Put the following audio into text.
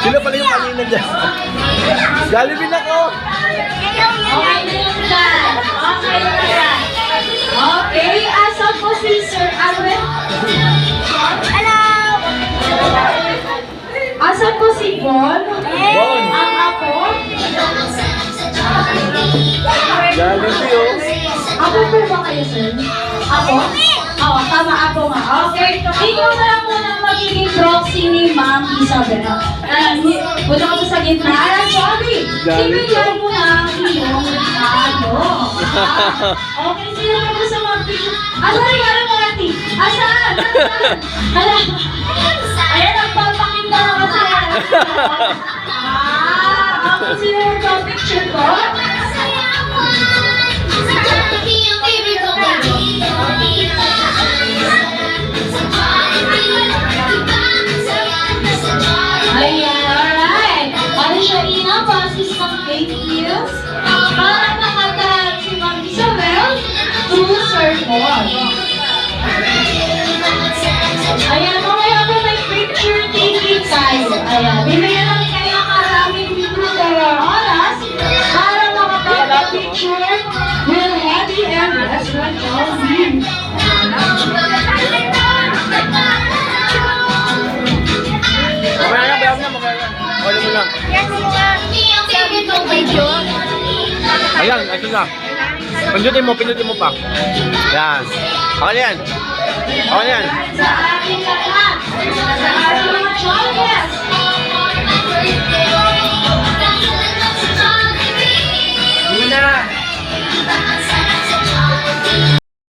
Sino pala yung kanina dyan? Jollibee na ko! Okay na yung dyan. Okay na yan. Okay, asan po si Sir Alvin? Hello! Asan po si Bon? Bon! Ang ako? Jollibee oh! Ako po ba kayo, sir? Ako? Oo, tama ako nga. Okay, ikaw na lang muna ang magiging proxy ni Ma'am Isabel. Punta ka po sa gitna. Sorry! Ibigyan mo na ang iyong ano. Okay, sino ka po sa mga picture? Asan yung ano mo, Ati? Asan? Hala. Ayan, nagpapakita na kasi. Okay, sino yung picture ko? Ayan, alright. Ano siya ina-process ng fake news para makatahan si Ma'am Isabel through circle. Ayan, mamaya po may picture taking tayo. Ayan, bibigyan namin kayo ng maraming minuto or oras para makapag-picture with Happy and Restaurant Jollibee. Mamaya na, bayam na, mamaya na. Wala mo lang. Ayan, ito na. Pindutin mo pa. Yan. Okay na yan. Okay na yan. Sa ating lahat, sa ating mga Jollibee,